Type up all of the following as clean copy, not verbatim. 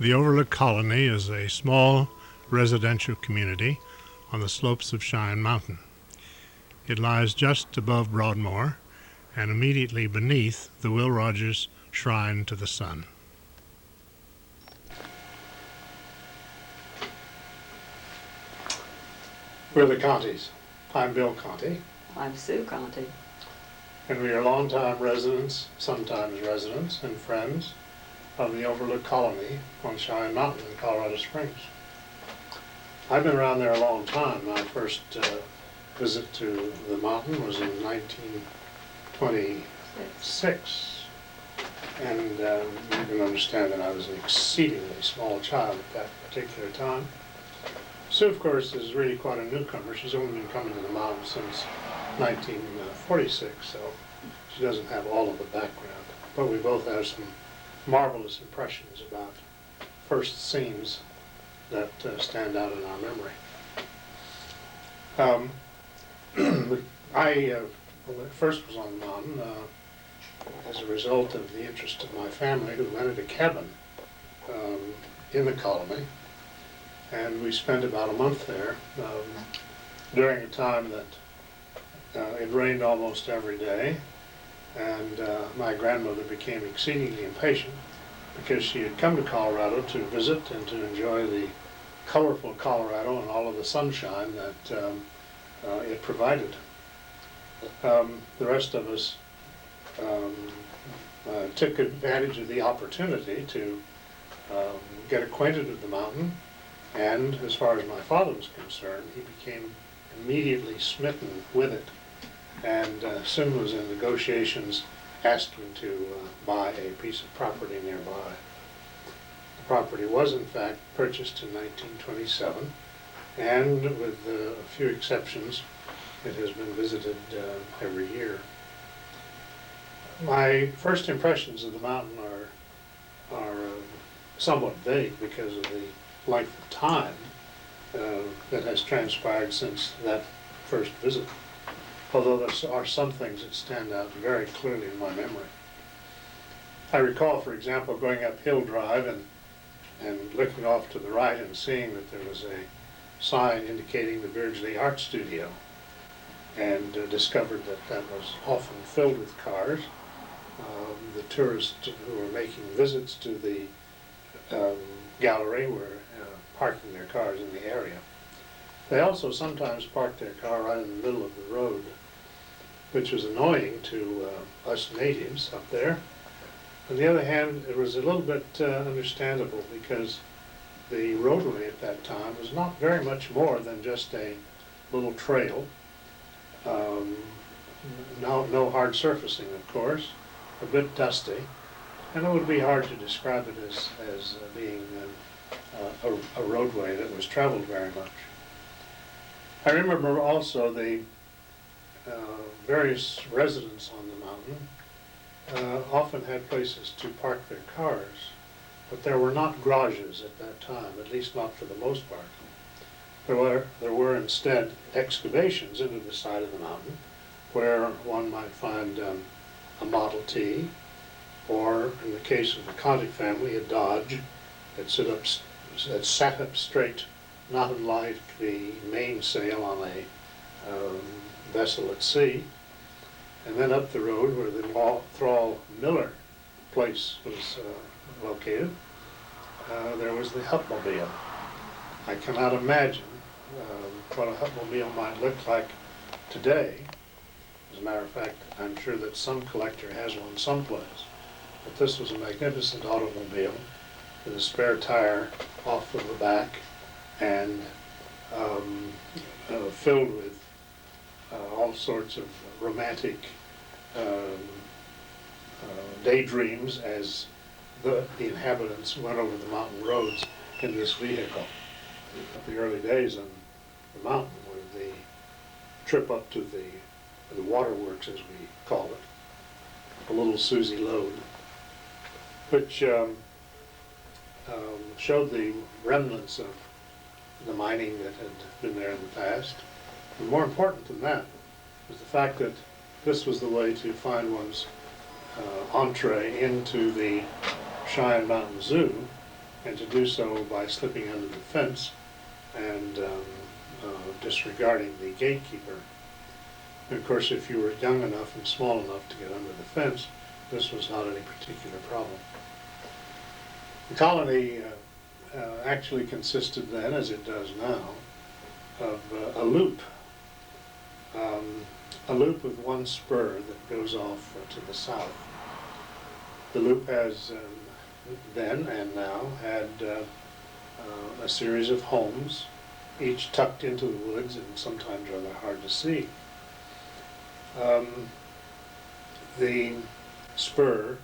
The Overlook Colony is a small residential community on the slopes of Cheyenne Mountain. It lies just above Broadmoor and immediately beneath the Will Rogers Shrine to the Sun. We're the Contes. I'm Bill Conte. I'm Sue Conte. And we are longtime residents, sometimes residents, and friends of the Overlook Colony on Cheyenne Mountain in Colorado Springs. I've been around there a long time. My first visit to the mountain was in 1926. And you can understand that I was an exceedingly small child at that particular time. Sue, of course, is really quite a newcomer. She's only been coming to the mountain since 1946, so she doesn't have all of the background. But we both have some marvelous impressions about first scenes that stand out in our memory. I first was on the mountain as a result of the interest of my family, who rented a cabin in the colony, and we spent about a month there during a time that it rained almost every day. And my grandmother became exceedingly impatient because she had come to Colorado to visit and to enjoy the colorful Colorado and all of the sunshine that it provided. The rest of us took advantage of the opportunity to get acquainted with the mountain, and as far as my father was concerned, he became immediately smitten with it. And soon was in negotiations asking to buy a piece of property nearby. The property was in fact purchased in 1927, and with a few exceptions, it has been visited every year. My first impressions of the mountain are somewhat vague because of the length of time that has transpired since that first visit, although there are some things that stand out very clearly in my memory. I recall, for example, going up Hill Drive and looking off to the right and seeing that there was a sign indicating the Beardsley Art Studio, and discovered that that was often filled with cars. The tourists who were making visits to the gallery were parking their cars in the area. They also sometimes parked their car right in the middle of the road, which was annoying to us natives up there. On the other hand, it was a little bit understandable because the roadway at that time was not very much more than just a little trail. No hard surfacing, of course, a bit dusty, and it would be hard to describe it as being a roadway that was traveled very much. I remember also the various residents on the mountain often had places to park their cars, but there were not garages at that time, at least not for the most part. There were instead excavations into the side of the mountain where one might find a Model T, or in the case of the Conte family, a Dodge that sat up straight, not unlike the mainsail on a vessel at sea. And then up the road where the Thrall Miller place was located, there was the Hupmobile. I cannot imagine what a Hupmobile might look like today. As a matter of fact, I'm sure that some collector has one someplace. But this was a magnificent automobile with a spare tire off of the back and filled with all sorts of romantic daydreams as the inhabitants went over the mountain roads in this vehicle. The early days on the mountain were the trip up to the waterworks, as we call it, a little Susie Lode, which showed the remnants of the mining that had been there in the past. And more important than that was the fact that this was the way to find one's entree into the Cheyenne Mountain Zoo, and to do so by slipping under the fence and disregarding the gatekeeper. And of course, if you were young enough and small enough to get under the fence, this was not any particular problem. The colony actually consisted then, as it does now, of a loop. A loop with one spur that goes off to the south. The loop has then and now had a series of homes, each tucked into the woods and sometimes rather hard to see. The spur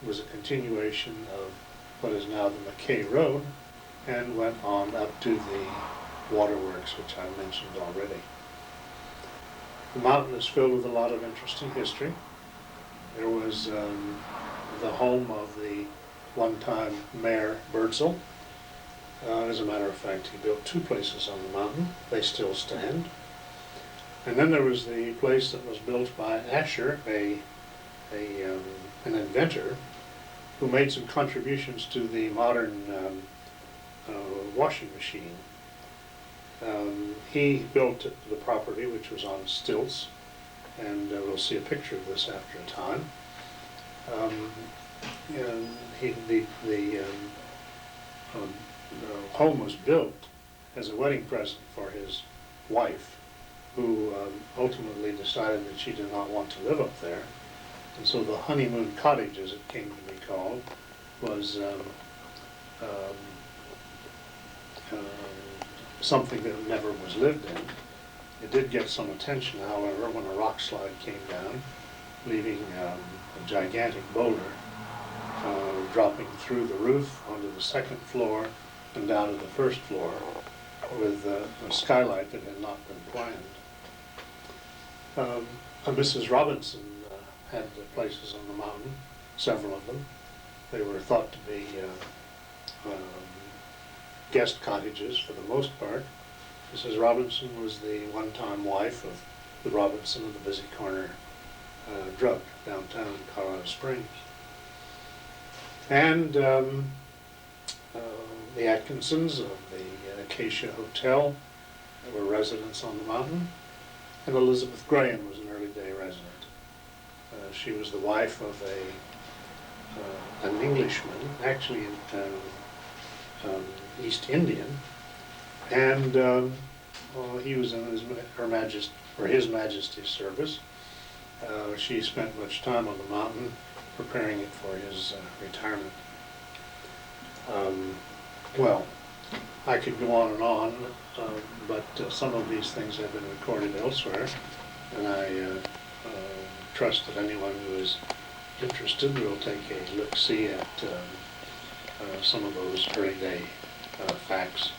was a continuation of what is now the McKay Road and went on up to the waterworks, which I mentioned already. The mountain is filled with a lot of interesting history. There was the home of the one-time Mayor Birdsall. As a matter of fact, he built two places on the mountain. They still stand. And then there was the place that was built by Asher, an inventor, who made some contributions to the modern washing machine. He built the property, which was on stilts, and we'll see a picture of this after a time. The home was built as a wedding present for his wife, who ultimately decided that she did not want to live up there. And so the honeymoon cottage, as it came to be called, was something that never was lived in. It did get some attention, however, when a rock slide came down, leaving a gigantic boulder dropping through the roof onto the second floor and down to the first floor with a skylight that had not been planned. Mrs. Robinson had places on the mountain, several of them. They were thought to be guest cottages for the most part. Mrs. Robinson was the one-time wife of the Robinson of the Busy Corner drug downtown in Colorado Springs. And the Atkinsons of the Acacia Hotel were residents on the mountain, and Elizabeth Graham was an early day resident. She was the wife of an Englishman, actually East Indian, and he was in His Majesty's service. She spent much time on the mountain preparing it for his retirement. Well, I could go on, but some of these things have been recorded elsewhere, and I trust that anyone who is interested will take a look-see at some of those early day facts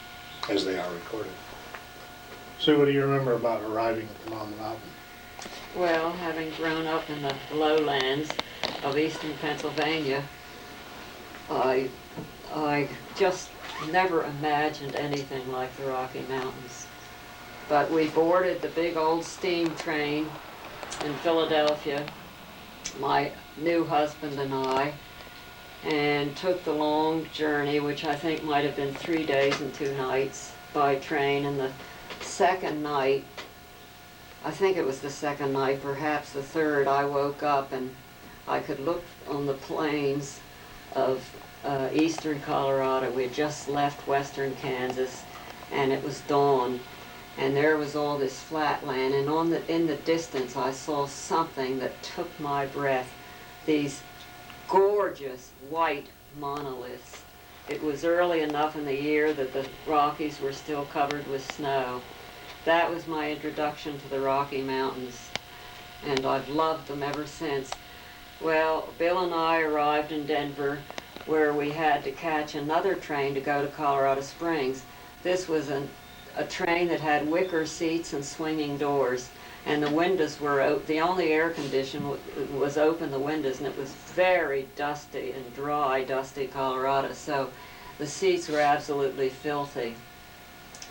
as they are recorded. So what do you remember about arriving on the mountain? Well, having grown up in the lowlands of eastern Pennsylvania, I just never imagined anything like the Rocky Mountains. But we boarded the big old steam train in Philadelphia, my new husband and I, and took the long journey, which I think might have been 3 days and 2 nights by train. And the second night, I think it was the second night, perhaps the third, I woke up and I could look on the plains of eastern Colorado. We had just left western Kansas, and it was dawn, and there was all this flat land, and in the distance I saw something that took my breath. These gorgeous white monoliths. It was early enough in the year that the Rockies were still covered with snow. That was my introduction to the Rocky Mountains, and I've loved them ever since. Well, Bill and I arrived in Denver, where we had to catch another train to go to Colorado Springs. This was a train that had wicker seats and swinging doors, and the windows were the only air condition was open, the windows, and it was very dusty and dry, dusty Colorado, so the seats were absolutely filthy.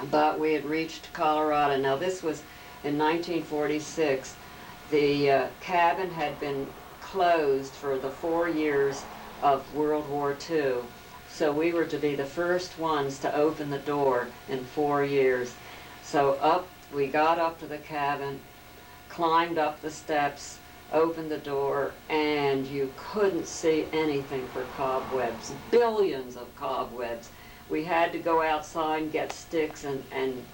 But we had reached Colorado. Now this was in 1946. The cabin had been closed for the 4 years of World War II So we were to be the first ones to open the door in 4 years. So we got up to the cabin, climbed up the steps, opened the door, and you couldn't see anything for cobwebs, billions of cobwebs. We had to go outside and get sticks and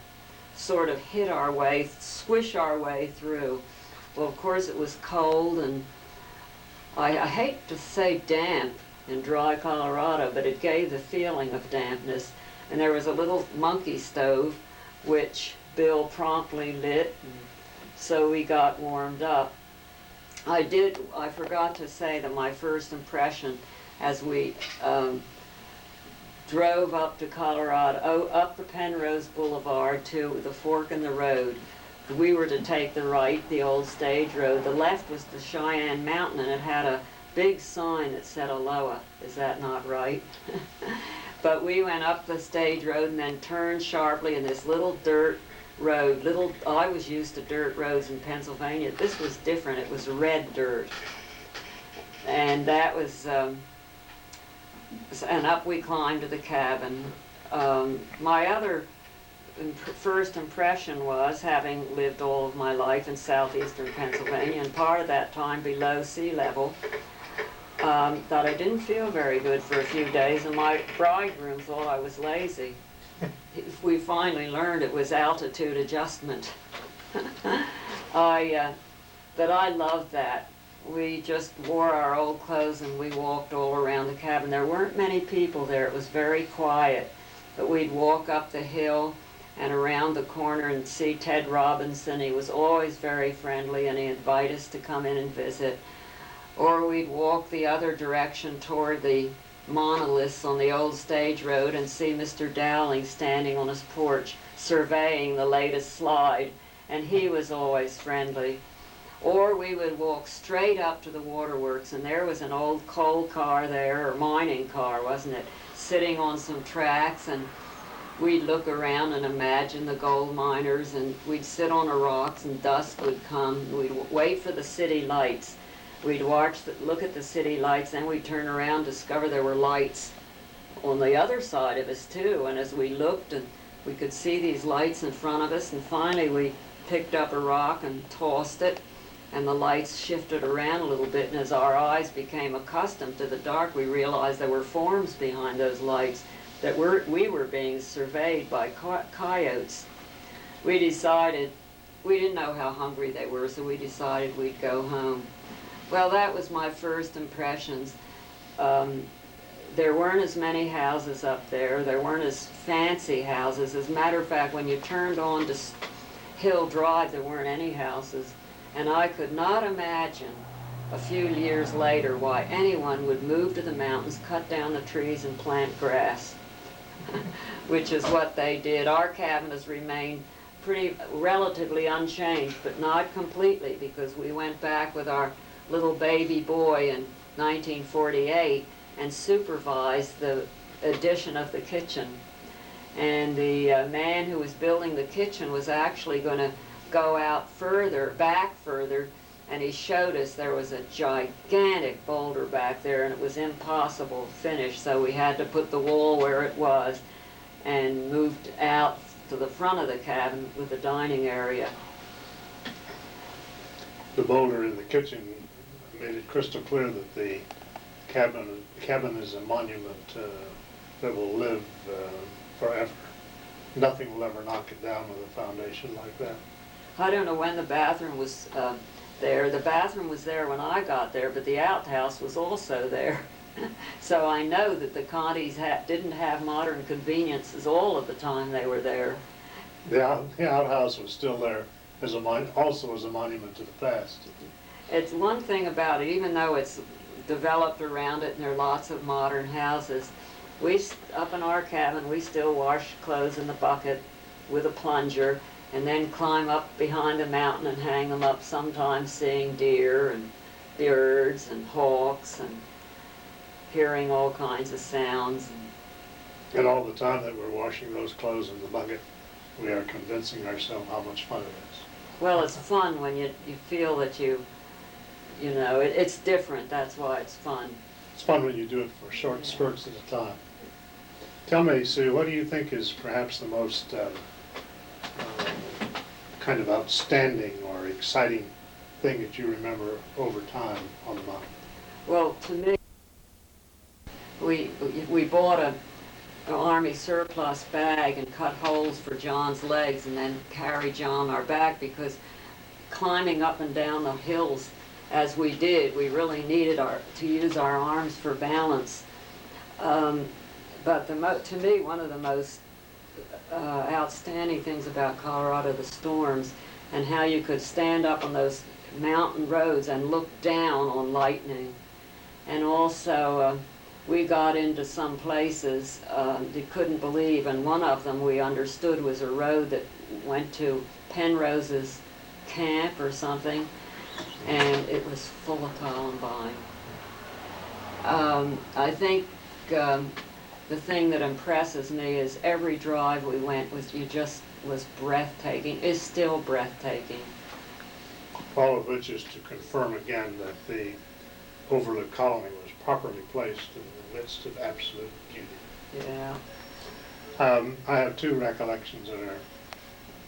sort of hit our way, swish our way through. Well, of course it was cold, and I hate to say damp in dry Colorado, but it gave the feeling of dampness. And there was a little monkey stove, which Bill promptly lit, so we got warmed up. I forgot to say that my first impression as we drove up to Colorado, up the Penrose Boulevard to the fork in the road. We were to take the right, the old stage road. The left was the Cheyenne Mountain, and it had a big sign that said Aloha. Is that not right? But we went up the stage road and then turned sharply in this little dirt road. I was used to dirt roads in Pennsylvania. This was different. It was red dirt. And that was, and up we climbed to the cabin. My other first impression was, having lived all of my life in southeastern Pennsylvania, and part of that time below sea level, that I didn't feel very good for a few days, and my bridegroom thought I was lazy. We finally learned it was altitude adjustment. But I loved that. We just wore our old clothes and we walked all around the cabin. There weren't many people there. It was very quiet. But we'd walk up the hill and around the corner and see Ted Robinson. He was always very friendly, and he'd invite us to come in and visit. Or we'd walk the other direction toward the monoliths on the old stage road and see Mr. Dowling standing on his porch surveying the latest slide, and he was always friendly. Or we would walk straight up to the waterworks, and there was an old coal car there, or mining car, wasn't it, sitting on some tracks, and we'd look around and imagine the gold miners, and we'd sit on the rocks, and dusk would come. We'd wait for the city lights. We'd look at the city lights, and we'd turn around, discover there were lights on the other side of us too. And as we looked, and we could see these lights in front of us, and finally we picked up a rock and tossed it, and the lights shifted around a little bit, and as our eyes became accustomed to the dark, we realized there were forms behind those lights, that we were being surveyed by coyotes. We decided, we didn't know how hungry they were, so we decided we'd go home. Well, that was my first impressions. There weren't as many houses up there. There weren't as fancy houses. As a matter of fact, when you turned on to Hill Drive, there weren't any houses. And I could not imagine a few years later why anyone would move to the mountains, cut down the trees, and plant grass, which is what they did. Our cabin has remained relatively unchanged, but not completely, because we went back with our little baby boy in 1948 and supervised the addition of the kitchen. And the man who was building the kitchen was actually going to go out back further, and he showed us there was a gigantic boulder back there, and it was impossible to finish, so we had to put the wall where it was and moved out to the front of the cabin with the dining area. The boulder in the kitchen made it crystal clear that the cabin is a monument that will live forever. Nothing will ever knock it down with a foundation like that. I don't know when the bathroom was there. The bathroom was there when I got there, but the outhouse was also there. So I know that the Contes didn't have modern conveniences all of the time they were there. The outhouse was still there also as a monument to the past. It's one thing about it, even though it's developed around it and there are lots of modern houses, up in our cabin, we still wash clothes in the bucket with a plunger, and then climb up behind a mountain and hang them up, sometimes seeing deer and birds and hawks and hearing all kinds of sounds. And all the time that we're washing those clothes in the bucket, we are convincing ourselves how much fun it is. Well, it's fun when you feel that you know, it's different. That's why it's fun. It's fun when you do it for short spurts at a time. Tell me, Sue, what do you think is perhaps the most kind of outstanding or exciting thing that you remember over time on the mountain? Well, to me, we bought an Army surplus bag and cut holes for John's legs and then carried John on our back, because climbing up and down the hills as we did, we really needed to use our arms for balance. But to me, one of the most outstanding things about Colorado, the storms, and how you could stand up on those mountain roads and look down on lightning. And also, we got into some places you couldn't believe, and one of them we understood was a road that went to Penrose's camp or something, and it was full of columbine. I think the thing that impresses me is every drive we went was breathtaking, is still breathtaking. All of which is to confirm again that the Overlook colony was properly placed in the midst of absolute beauty. Yeah. I have two recollections that are,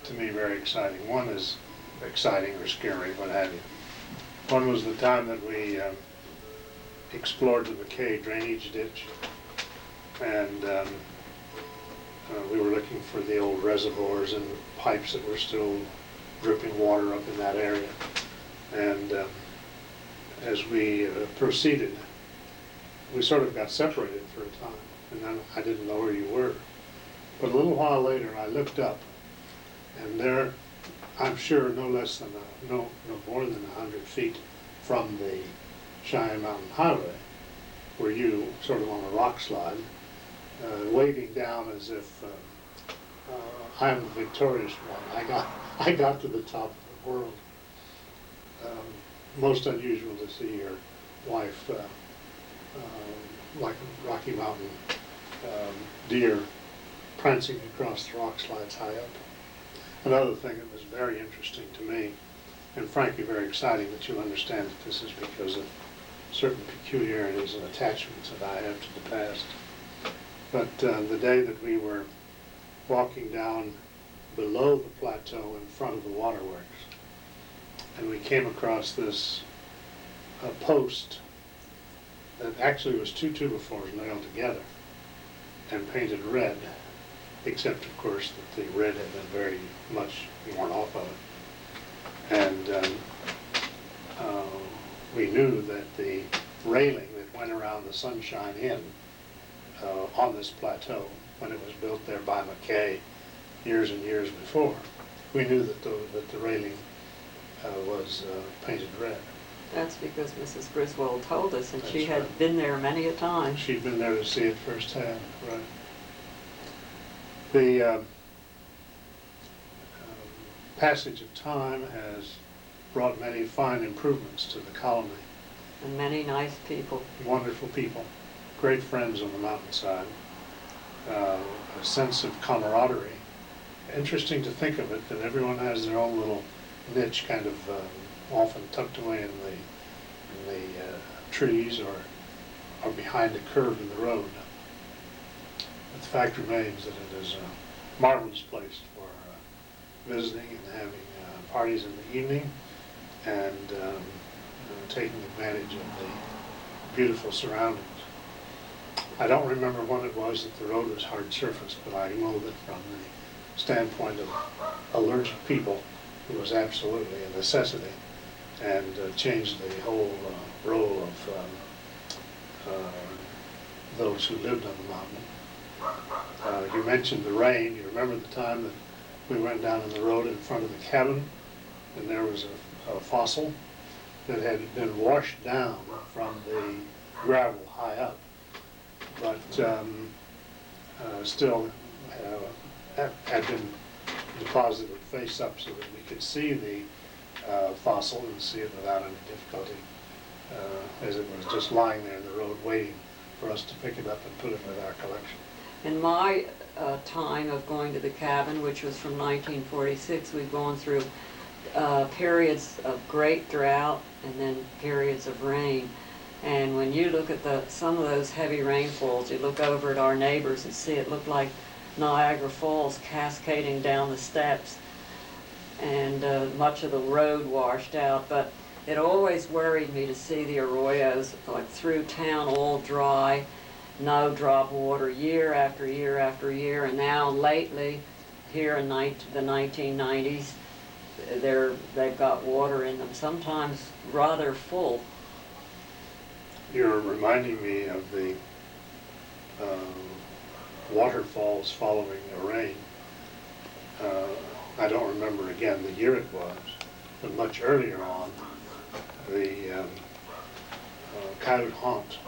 to me, very exciting. One is exciting or scary, what have you. One was the time that we explored the McKay drainage ditch, and we were looking for the old reservoirs and pipes that were still dripping water up in that area. And as we proceeded, we sort of got separated for a time, and then I didn't know where you were. But a little while later, I looked up, and there, I'm sure no less than, no more than 100 feet from the Cheyenne Mountain Highway, were you sort of on a rock slide, waving down as if I am the victorious one. I got to the top of the world. Most unusual to see your wife like a Rocky Mountain deer prancing across the rock slides high up. Another thing that was very interesting to me, and frankly very exciting, that you'll understand that this is because of certain peculiarities and attachments that I have to the past. But the day that we were walking down below the plateau in front of the waterworks, and we came across this post that actually was two 2x4s nailed together and painted red, except of course that the red had been very much worn off of it. And we knew that the railing that went around the Sunshine Inn on this plateau, when it was built there by McKay years and years before, we knew that the railing was painted red. That's because Mrs. Griswold told us, and she had right. been there many a time. She'd been there to see it firsthand, right. The passage of time has brought many fine improvements to the colony. And many nice people. Wonderful people, great friends on the mountainside, a sense of camaraderie. Interesting to think of it, that everyone has their own little niche, kind of often tucked away in the trees or behind a curve in the road. But the fact remains that it is a marvelous place for visiting and having parties in the evening, and taking advantage of the beautiful surroundings. I don't remember when it was that the road was hard surface, but I know that from the standpoint of allergic people, it was absolutely a necessity, and changed the whole role of those who lived on the mountain. You mentioned the rain. You remember the time that we went down in the road in front of the cabin, and there was a fossil that had been washed down from the gravel high up, but still had been deposited face up so that we could see the fossil and see it without any difficulty, as it was just lying there in the road waiting for us to pick it up and put it with our collection. In my time of going to the cabin, which was from 1946, we've gone through periods of great drought and then periods of rain. And when you look at some of those heavy rainfalls, you look over at our neighbors and see it look like Niagara Falls cascading down the steps, and much of the road washed out. But it always worried me to see the arroyos like through town all dry, no drop water year after year after year. And now lately, here in the 1990s, they've got water in them, sometimes rather full. You're reminding me of the waterfalls following the rain. I don't remember again the year it was, but much earlier on, the Coyote Haunt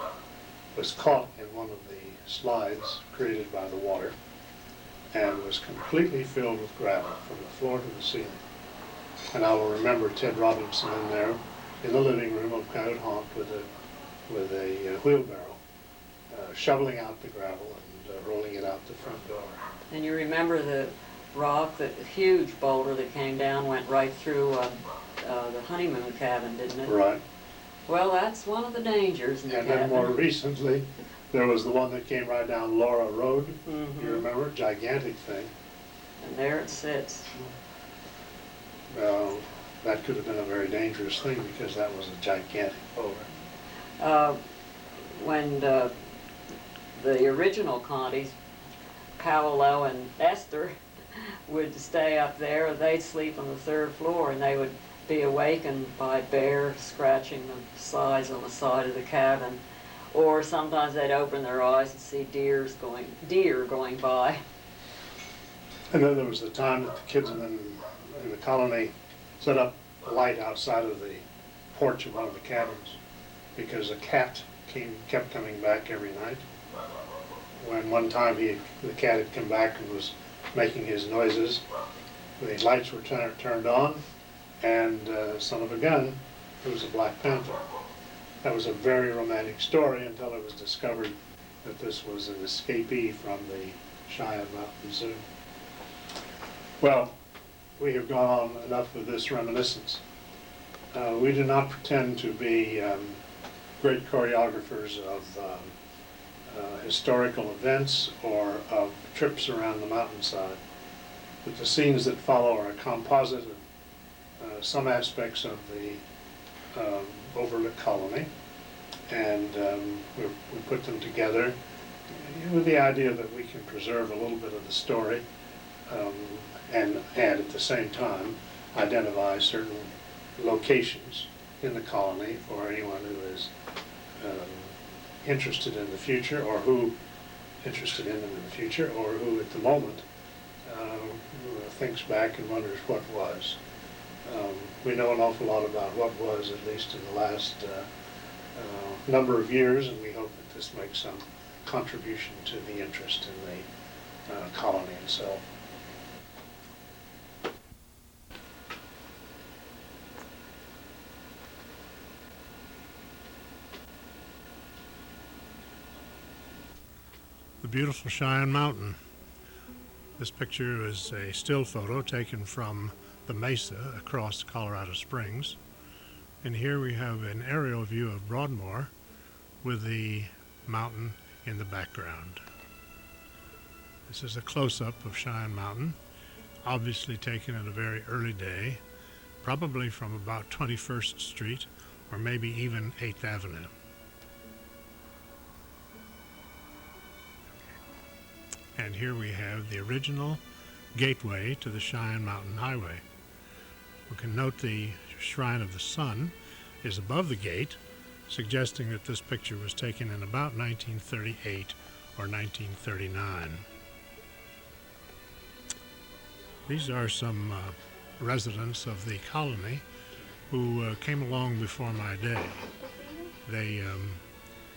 was caught in one of the slides created by the water and was completely filled with gravel from the floor to the ceiling. And I will remember Ted Robinson in there in the living room of Coyote Haunt with a wheelbarrow, shoveling out the gravel and rolling it out the front door. And you remember the rock, the huge boulder that came down, went right through the honeymoon cabin, didn't it? Right. Well, that's one of the dangers in the cabin. And then more recently, there was the one that came right down Laura Road. Mm-hmm. You remember? Gigantic thing. And there it sits. That could have been a very dangerous thing because that was a gigantic boulder. When the original Contes, Paolo and Esther, would stay up there, they'd sleep on the third floor, and they would be awakened by bear scratching the sides on the side of the cabin. Or sometimes they'd open their eyes and see deer going by. And then there was the time that the kids in the colony set up a light outside of the porch of one of the cabins because a cat kept coming back every night. When one time the cat had come back and was making his noises, the lights were turned on, and son of a gun, it was a black panther. That was a very romantic story until it was discovered that this was an escapee from the Cheyenne Mountain Zoo. Well, we have gone on enough of this reminiscence. We do not pretend to be great choreographers of historical events or of trips around the mountainside. But the scenes that follow are a composite of some aspects of the Overlook colony, and we put them together with the idea that we can preserve a little bit of the story and at the same time identify certain locations in the colony for anyone who is interested in the future, or who interested in them in the future, or who at the moment thinks back and wonders what was. We know an awful lot about what was, at least in the last number of years, and we hope that this makes some contribution to the interest in the colony itself. The beautiful Cheyenne Mountain. This picture is a still photo taken from the mesa across Colorado Springs. And here we have an aerial view of Broadmoor with the mountain in the background. This is a close-up of Cheyenne Mountain, obviously taken at a very early day, probably from about 21st Street or maybe even 8th Avenue. And here we have the original gateway to the Cheyenne Mountain Highway. We can note the Shrine of the Sun is above the gate, suggesting that this picture was taken in about 1938 or 1939. These are some residents of the colony who came along before my day. They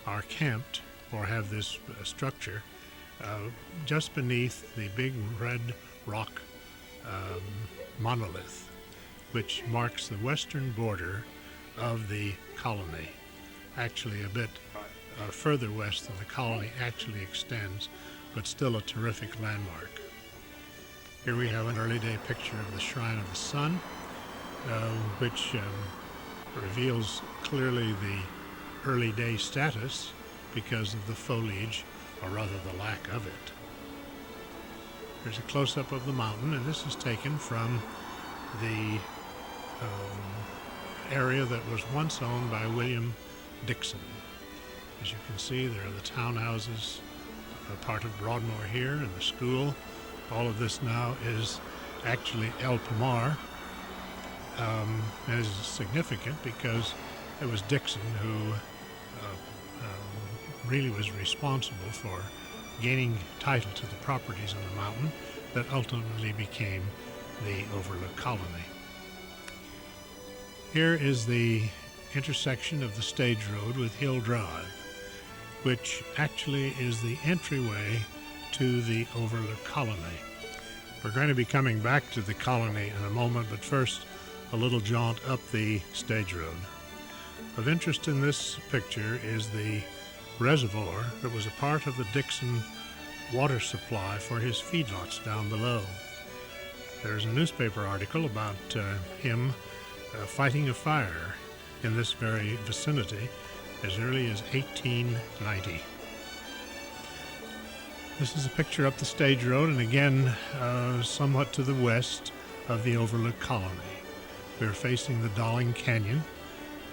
are camped, or have this structure just beneath the big red rock monolith, which marks the western border of the colony. Actually, a bit further west than the colony actually extends, but still a terrific landmark. Here we have an early day picture of the Shrine of the Sun, which reveals clearly the early day status because of the foliage, or rather the lack of it. Here's a close-up of the mountain, and this is taken from the area that was once owned by William Dixon. As you can see, there are the townhouses, a part of Broadmoor here, and the school. All of this now is actually El Pomar, and is significant because it was Dixon who really was responsible for gaining title to the properties on the mountain that ultimately became the Overlook Colony. Here is the intersection of the stage road with Hill Drive, which actually is the entryway to the Overlook Colony. We're going to be coming back to the colony in a moment, but first a little jaunt up the stage road. Of interest in this picture is the reservoir that was a part of the Dixon water supply for his feedlots down below. There's a newspaper article about him fighting a fire in this very vicinity as early as 1890. This is a picture up the stage road, and again somewhat to the west of the Overlook Colony. We're facing the Darling Canyon,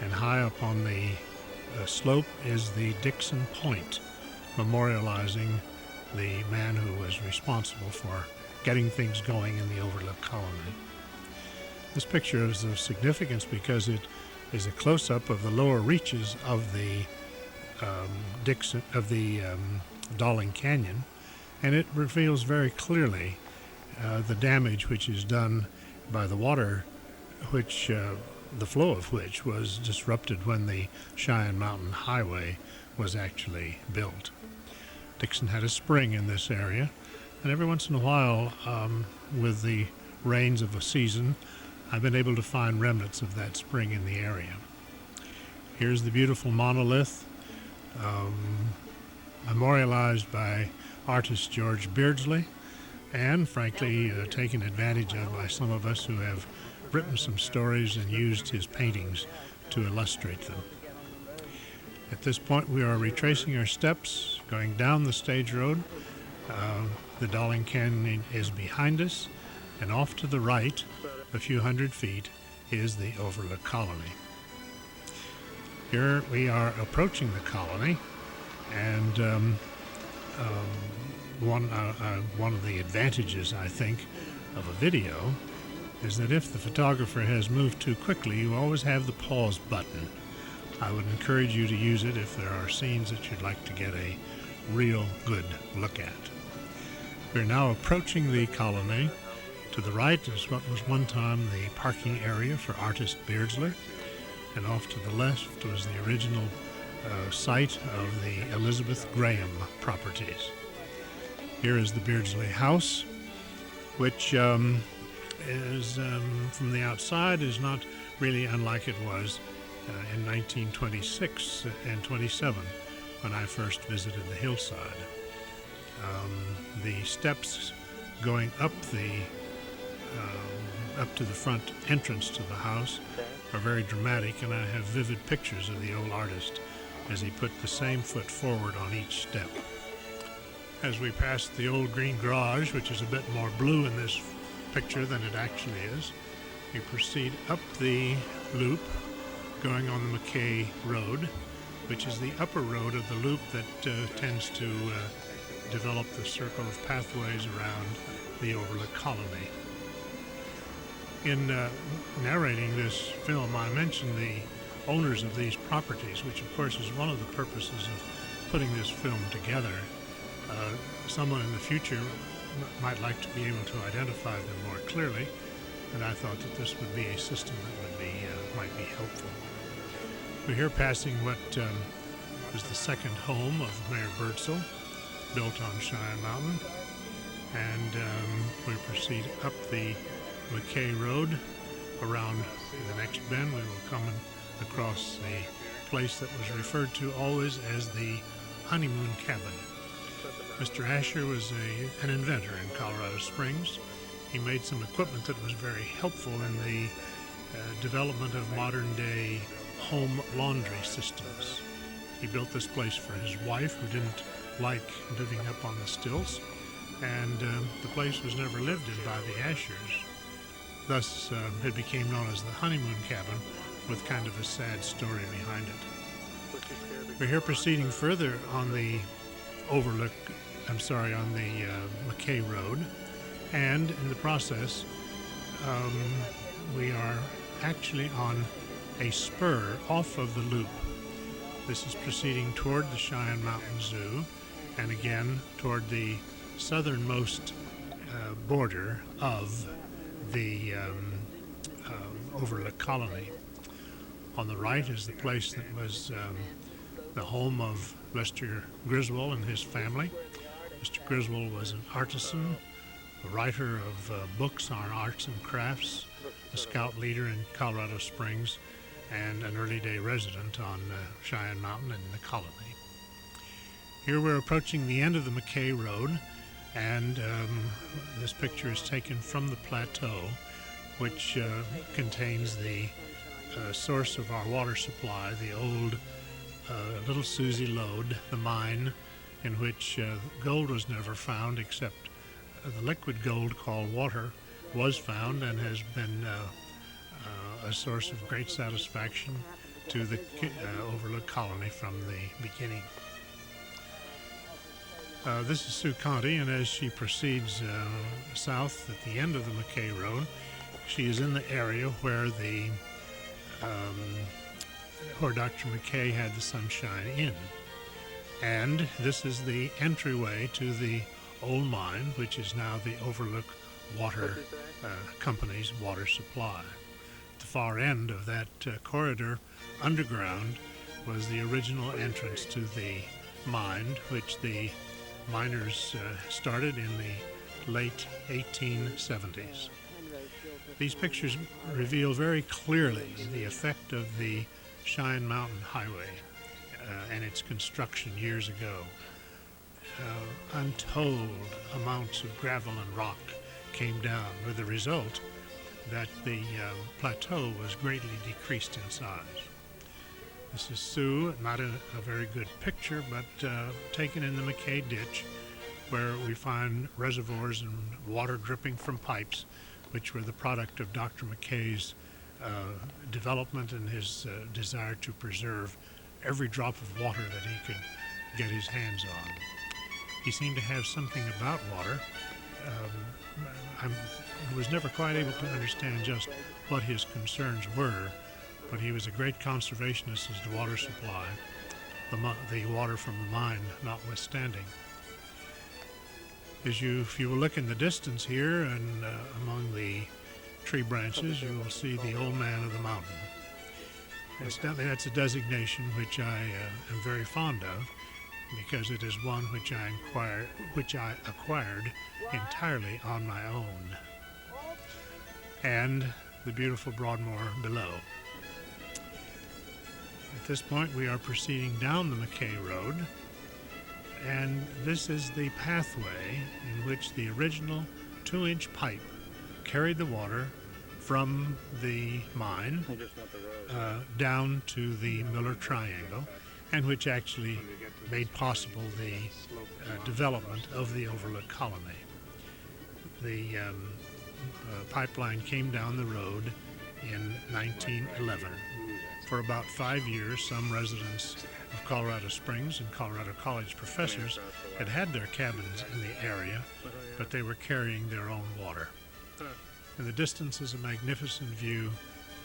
and high up on the slope is the Dixon Point, memorializing the man who was responsible for getting things going in the Overlook Colony. This picture is of significance because it is a close-up of the lower reaches of the Darling Canyon, and it reveals very clearly the damage which is done by the water, which the flow of which was disrupted when the Cheyenne Mountain Highway was actually built. Dixon had a spring in this area, and every once in a while, with the rains of a season, I've been able to find remnants of that spring in the area. Here's the beautiful monolith, memorialized by artist George Beardsley, and frankly taken advantage of by some of us who have written some stories and used his paintings to illustrate them. At this point, we are retracing our steps, going down the stage road. The Darling Canyon is behind us, and off to the right, a few hundred feet, is the Overlook Colony. Here we are approaching the colony, and one of the advantages, I think, of a video is that if the photographer has moved too quickly, you always have the pause button. I would encourage you to use it if there are scenes that you'd like to get a real good look at. We're now approaching the colony. To the right is what was one time the parking area for artist Beardsley, and off to the left was the original site of the Elizabeth Graham properties. Here is the Beardsley House, which is from the outside is not really unlike it was in 1926 and 27 when I first visited the hillside. The steps going up to the front entrance to the house are very dramatic, and I have vivid pictures of the old artist as he put the same foot forward on each step. As we pass the old green garage, which is a bit more blue in this picture than it actually is, we proceed up the loop going on the McKay Road, which is the upper road of the loop that tends to develop the circle of pathways around the Overlook Colony. In narrating this film, I mentioned the owners of these properties, which of course is one of the purposes of putting this film together. Someone in the future might like to be able to identify them more clearly, and I thought that this would be a system that would be might be helpful. We're here passing what was the second home of Mayor Birdsell, built on Cheyenne Mountain, and we proceed up the McKay Road. Around the next bend, we will come across the place that was referred to always as the honeymoon cabin. Mr. Asher was an inventor in Colorado Springs. He made some equipment that was very helpful in the development of modern-day home laundry systems. He built this place for his wife, who didn't like living up on the stilts, and the place was never lived in by the Ashers. Thus, it became known as the honeymoon cabin, with kind of a sad story behind it. We're here proceeding further on the on the McKay Road, and in the process, we are actually on a spur off of the loop. This is proceeding toward the Cheyenne Mountain Zoo, and again toward the southernmost border of the Overlook colony. On the right is the place that was the home of Lester Griswold and his family. Mr. Griswold was an artisan, a writer of books on arts and crafts, a scout leader in Colorado Springs, and an early day resident on Cheyenne Mountain and the colony. Here we're approaching the end of the McKay Road, and this picture is taken from the plateau, which contains the source of our water supply, the old Little Susie lode, the mine in which gold was never found, except the liquid gold called water was found and has been a source of great satisfaction to the Overlook colony from the beginning. This is Sue Conte, and as she proceeds south at the end of the McKay Road, she is in the area where where Dr. McKay had the Sunshine Inn. And this is the entryway to the old mine, which is now the Overlook Water Company's water supply. The far end of that corridor underground was the original entrance to the mine, which the miners started in the late 1870s. These pictures reveal very clearly the effect of the Cheyenne Mountain Highway and its construction years ago. Untold amounts of gravel and rock came down, with the result that the plateau was greatly decreased in size. This is Sue, not a very good picture, but taken in the McKay Ditch, where we find reservoirs and water dripping from pipes, which were the product of Dr. McKay's development and his desire to preserve every drop of water that he could get his hands on. He seemed to have something about water. I was never quite able to understand just what his concerns were, but he was a great conservationist as to water supply, the water from the mine notwithstanding. If you will look in the distance here and among the tree branches, you will see the old man of the mountain. That's a designation which I am very fond of, because it is one which I acquired entirely on my own. And the beautiful Broadmoor below. At this point, we are proceeding down the McKay Road, and this is the pathway in which the original 2-inch pipe carried the water from the mine down to the Miller Triangle, and which actually made possible the development of the Overlook colony. The pipeline came down the road in 1911. For about 5 years, some residents of Colorado Springs and Colorado College professors had their cabins in the area, but they were carrying their own water. In the distance is a magnificent view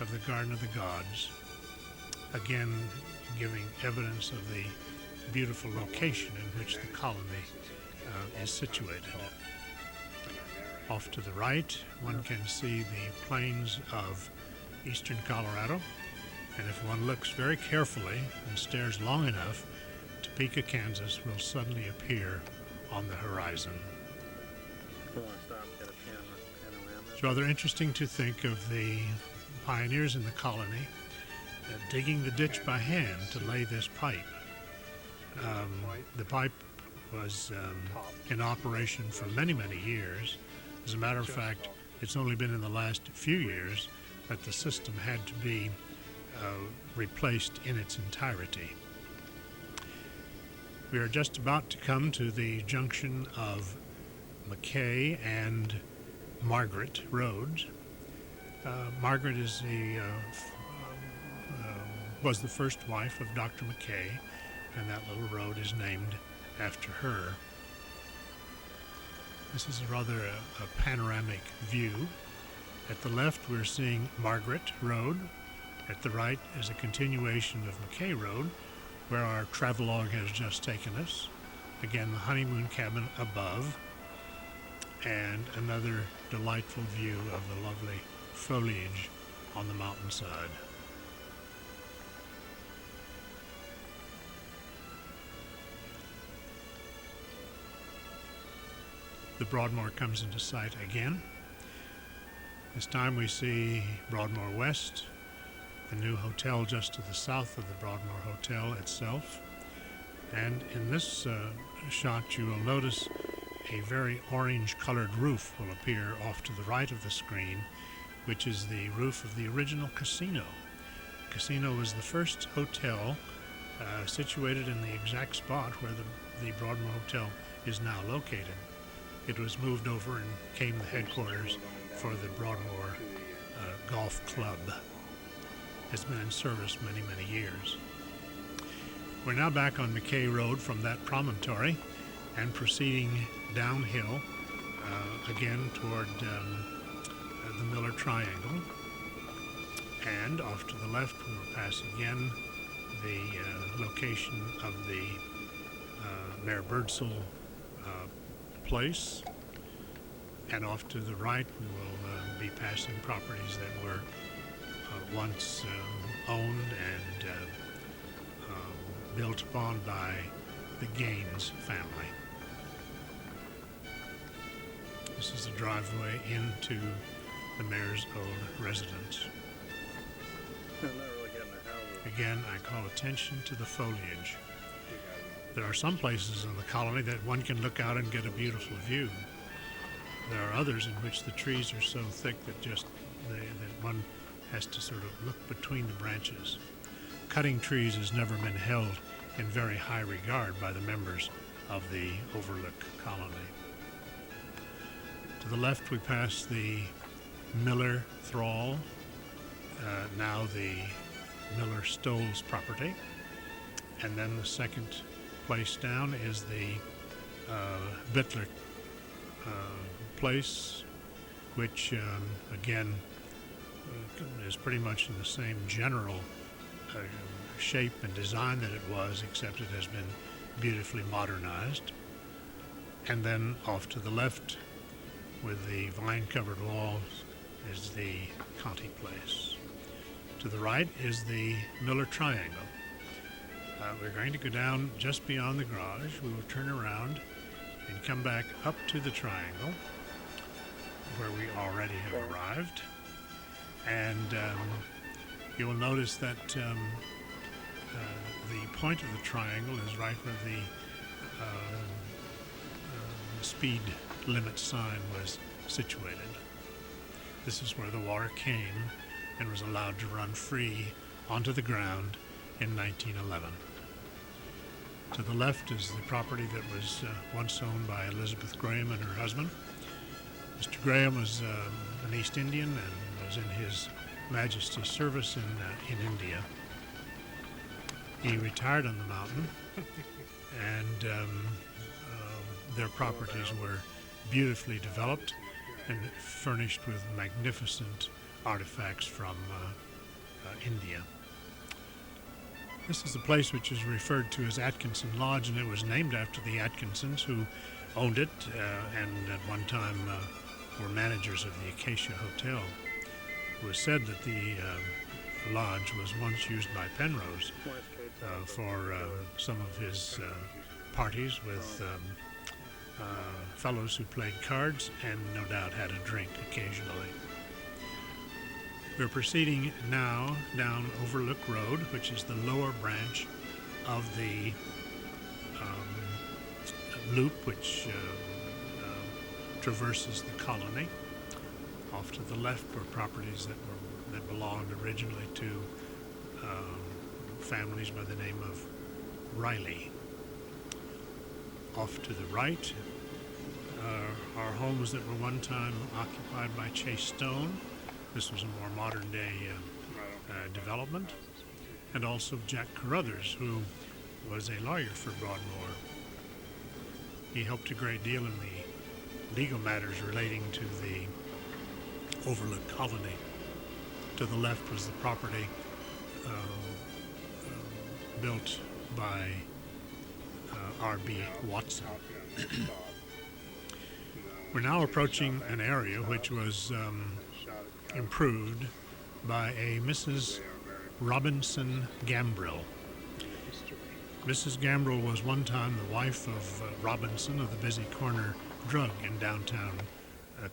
of the Garden of the Gods, again giving evidence of the beautiful location in which the colony is situated. Off to the right, one can see the plains of eastern Colorado, and if one looks very carefully and stares long enough, Topeka, Kansas will suddenly appear on the horizon. It's rather interesting to think of the pioneers in the colony digging the ditch by hand to lay this pipe. The pipe was in operation for many, many years. As a matter of fact, it's only been in the last few years that the system had to be replaced in its entirety. We are just about to come to the junction of McKay and Margaret Roads. Margaret is was the first wife of Dr. McKay, and that little road is named after her. This is rather a panoramic view. At the left we're seeing Margaret Road. At the right is a continuation of McKay Road, where our travelogue has just taken us. Again, the honeymoon cabin above, and another delightful view of the lovely foliage on the mountainside. The Broadmoor comes into sight again. This time we see Broadmoor West, the new hotel just to the south of the Broadmoor Hotel itself. And in this shot you will notice a very orange-colored roof will appear off to the right of the screen, which is the roof of the original casino. The casino was the first hotel situated in the exact spot where the Broadmoor Hotel is now located. It was moved over and became the headquarters for the Broadmoor Golf Club. It's been in service many, many years. We're now back on McKay Road from that promontory and proceeding downhill again toward the Miller Triangle. And off to the left we will pass again the location of the Mayor Birdsall place. And off to the right we will be passing properties that were once owned and built upon by the Gaines family. This is the driveway into the mayor's old residence. Again, I call attention to the foliage. There are some places in the colony that one can look out and get a beautiful view. There are others in which the trees are so thick that that one has to sort of look between the branches. Cutting trees has never been held in very high regard by the members of the Overlook colony. To the left we pass the Miller Thrall, now the Miller Stoles property, and then the second place down is the Bittler place, which again is pretty much in the same general shape and design that it was, except it has been beautifully modernized. And then off to the left with the vine-covered walls is the Conte place. To the right is the Miller Triangle. We're going to go down just beyond the garage. We will turn around and come back up to the triangle where we already have arrived. And you will notice that the point of the triangle is right where the speed limit sign was situated. This is where the water came and was allowed to run free onto the ground in 1911. To the left is the property that was once owned by Elizabeth Graham and her husband. Mr. Graham was an East Indian and was in His Majesty's service in India. He retired on the mountain, and their properties were beautifully developed and furnished with magnificent artifacts from India. This is a place which is referred to as Atkinson Lodge, and it was named after the Atkinsons who owned it and at one time were managers of the Acacia Hotel. It was said that the lodge was once used by Penrose for some of his parties with fellows who played cards and no doubt had a drink occasionally. We're proceeding now down Overlook Road, which is the lower branch of the loop which traverses the colony. Off to the left were properties that belonged originally to families by the name of Riley. Off to the right are homes that were one time occupied by Chase Stone. This was a more modern day development. And also Jack Carruthers, who was a lawyer for Broadmoor. He helped a great deal in the legal matters relating to the Overlook colony. To the left was the property built by R.B. Watson. We're now approaching an area which was improved by a Mrs. Robinson Gambrill. Mrs. Gambrill was one time the wife of Robinson of the Busy Corner Drug in downtown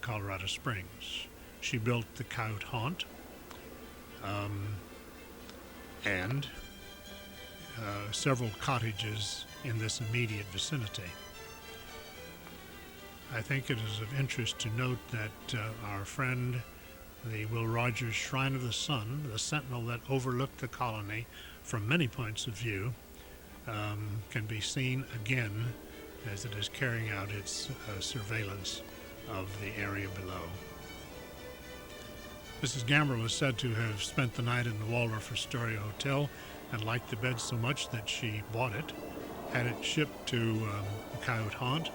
Colorado Springs. She built the Coyote Haunt and several cottages in this immediate vicinity. I think it is of interest to note that our friend, the Will Rogers Shrine of the Sun, the sentinel that overlooked the colony from many points of view, can be seen again as it is carrying out its surveillance of the area below. Mrs. Gambrill is said to have spent the night in the Waldorf Astoria Hotel and liked the bed so much that she bought it, had it shipped to the Coyote Haunt,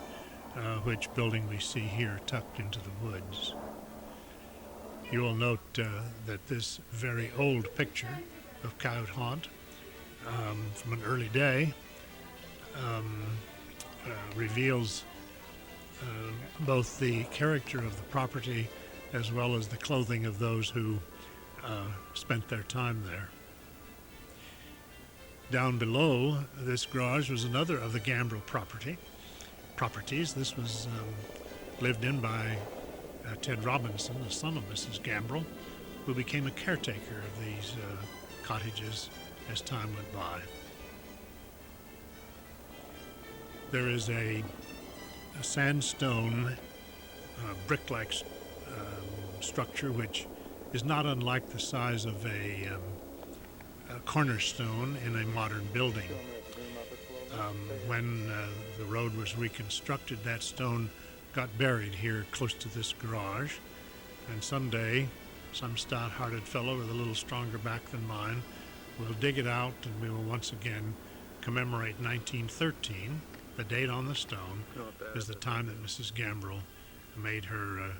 which building we see here tucked into the woods. You will note that this very old picture of Coyote Haunt from an early day reveals both the character of the property as well as the clothing of those who spent their time there. Down below this garage was another of the Gambrill properties. This was lived in by Ted Robinson, the son of Mrs. Gambrill, who became a caretaker of these cottages as time went by. There is a sandstone brick-like structure which is not unlike the size of a cornerstone in a modern building. When the road was reconstructed, that stone got buried here close to this garage, and someday some stout-hearted fellow with a little stronger back than mine will dig it out, and we will once again commemorate 1913. The date on the stone is the time that Mrs. Gambrill made her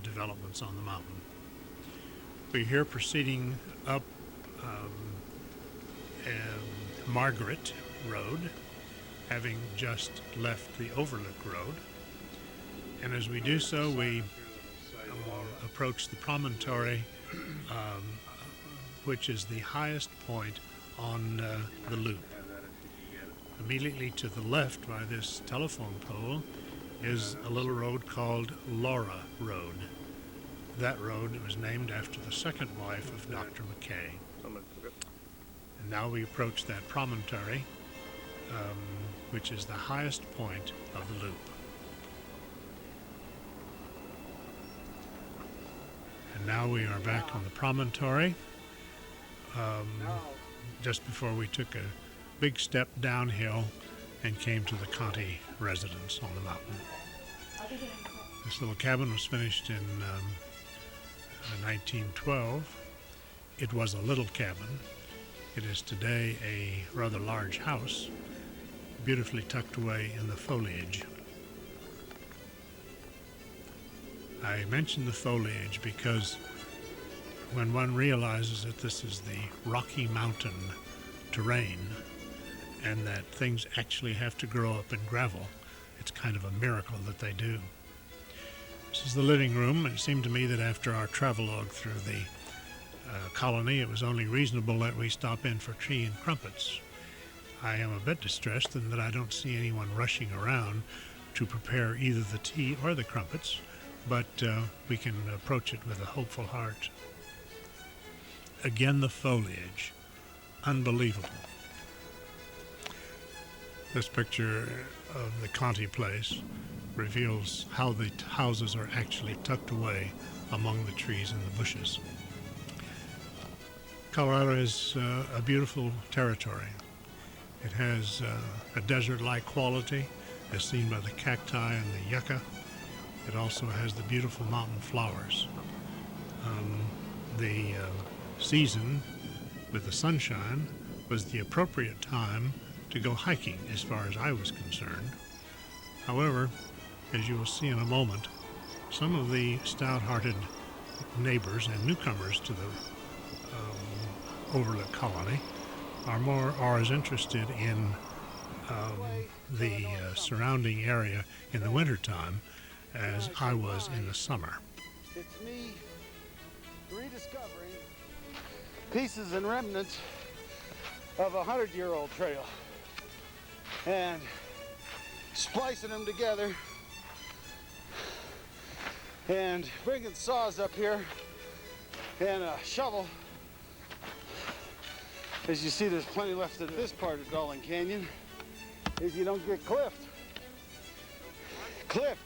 developments on the mountain. We're here proceeding up Margaret Road, having just left the Overlook Road. And as we do so, we approach the promontory, which is the highest point on the loop. Immediately to the left by this telephone pole is a little road called Laura Road. That road was named after the second wife of Dr. McKay. And now we approach that promontory, which is the highest point of the loop. And now we are back on the promontory, just before we took a big step downhill and came to the Conte residence on the mountain. This little cabin was finished in 1912. It was a little cabin. It is today a rather large house, beautifully tucked away in the foliage. I mention the foliage because when one realizes that this is the Rocky Mountain terrain and that things actually have to grow up in gravel, it's kind of a miracle that they do. This is the living room. It seemed to me that after our travelogue through the colony, it was only reasonable that we stop in for tea and crumpets. I am a bit distressed in that I don't see anyone rushing around to prepare either the tea or the crumpets, but we can approach it with a hopeful heart. Again, the foliage. Unbelievable. This picture of the Conte place reveals how the houses are actually tucked away among the trees and the bushes. Colorado is a beautiful territory. It has a desert-like quality as seen by the cacti and the yucca. It also has the beautiful mountain flowers. The season with the sunshine was the appropriate time to go hiking as far as I was concerned. However, as you will see in a moment, some of the stout-hearted neighbors and newcomers to the Overlook colony are as interested in the surrounding area in the wintertime as I was in the summer. It's me rediscovering pieces and remnants of a 100-year-old trail and splicing them together and bringing saws up here and a shovel. As you see, there's plenty left of this part of Darling Canyon if you don't get clipped. Clipped.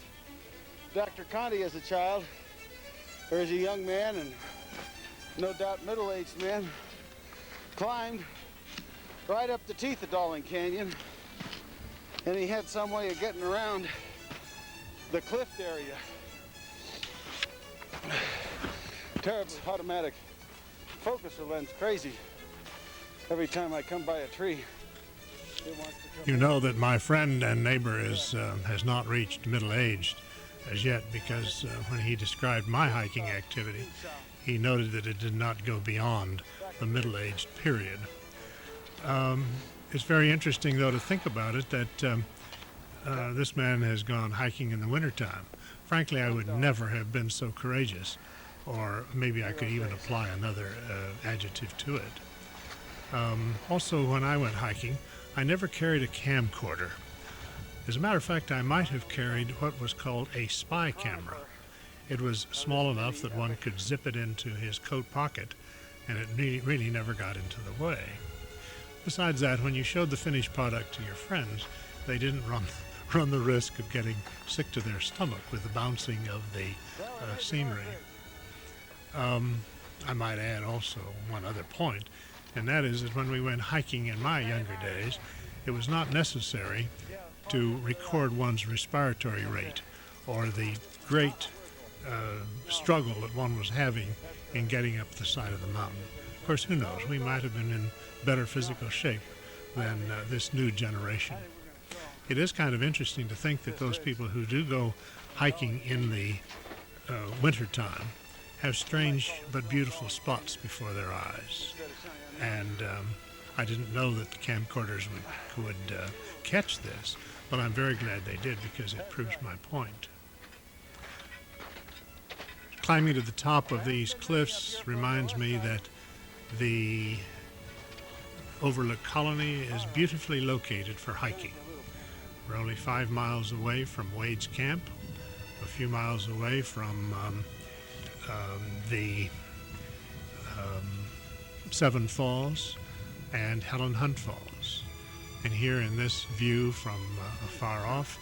Dr. Conte as a child, or as a young man, and no doubt middle-aged man, climbed right up the teeth of Darling Canyon, and he had some way of getting around the cliff area. Terrible automatic focuser lens, crazy. Every time I come by a tree, it wants to come. You know that my friend and neighbor has not reached middle-aged as yet, because when he described my hiking activity, he noted that it did not go beyond the middle-aged period. It's very interesting, though, to think about it, that this man has gone hiking in the wintertime. Frankly, I would never have been so courageous, or maybe I could even apply another adjective to it. Also, when I went hiking, I never carried a camcorder. As a matter of fact, I might have carried what was called a spy camera. It was small enough that one could zip it into his coat pocket, and it really never got into the way. Besides that, when you showed the finished product to your friends, they didn't run the risk of getting sick to their stomach with the bouncing of the scenery. I might add also one other point, and that is that when we went hiking in my younger days, it was not necessary to record one's respiratory rate or the great struggle that one was having in getting up the side of the mountain. Of course, who knows? We might have been in better physical shape than this new generation. It is kind of interesting to think that those people who do go hiking in the wintertime have strange but beautiful spots before their eyes. And I didn't know that the camcorders would catch this, but I'm very glad they did, because it proves my point. Climbing to the top of these cliffs reminds me that the Overlook colony is beautifully located for hiking. We're only 5 miles away from Wade's Camp, a few miles away from the Seven Falls and Helen Hunt Falls. And here in this view from afar off,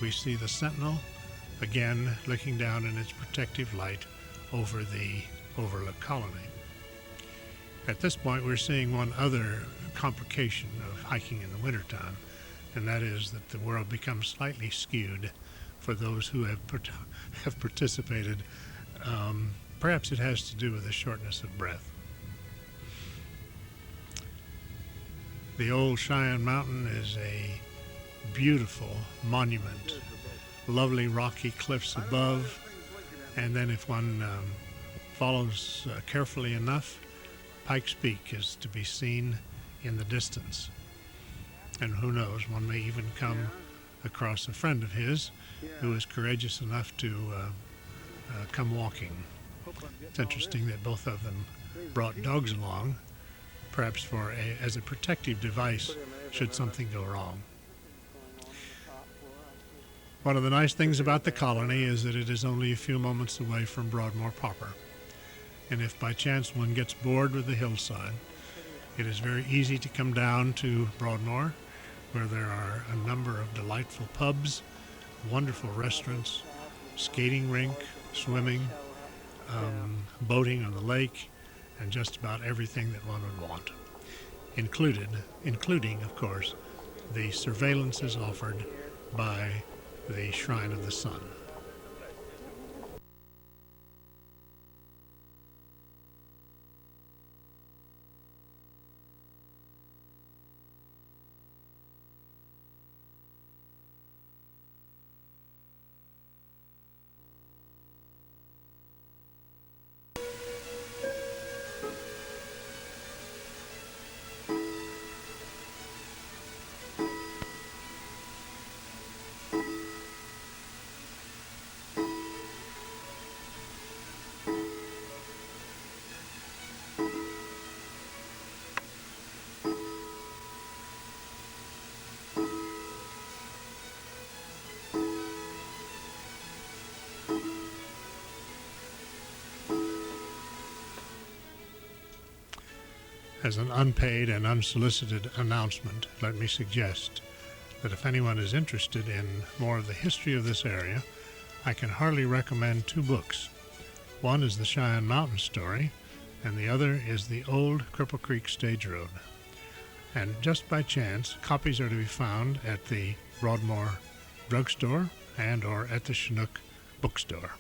we see the Sentinel, again looking down in its protective light over the Overlook colony. At this point, we're seeing one other complication of hiking in the wintertime, and that is that the world becomes slightly skewed for those who have participated. Perhaps it has to do with the shortness of breath. The old Cheyenne Mountain is a beautiful monument, lovely rocky cliffs above, and then if one follows carefully enough, Pikes Peak is to be seen in the distance. And who knows, one may even come across a friend of his who is courageous enough to come walking. It's interesting that both of them brought dogs along, perhaps as a protective device should something go wrong. One of the nice things about the colony is that it is only a few moments away from Broadmoor proper. And if by chance one gets bored with the hillside, it is very easy to come down to Broadmoor, where there are a number of delightful pubs, wonderful restaurants, skating rink, swimming, boating on the lake, and just about everything that one would want, including, of course, the surveillances offered by the Shrine of the Sun. As an unpaid and unsolicited announcement, let me suggest that if anyone is interested in more of the history of this area, I can heartily recommend two books. One is the Cheyenne Mountain Story, and the other is the Old Cripple Creek Stage Road. And just by chance, copies are to be found at the Broadmoor Drugstore and or at the Chinook Bookstore.